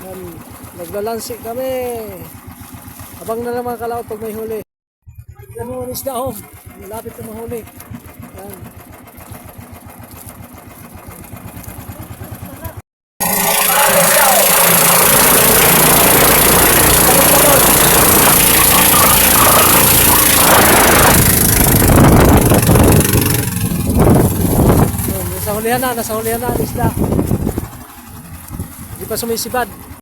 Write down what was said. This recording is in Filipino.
Yan, naglalansi kami. Abang na lang mga kalaot pag may huli. Yan mo, isda oh. Malapit na mahuli. Yan. Nasa hulihan na ang isda. Hindi pa sumisibad.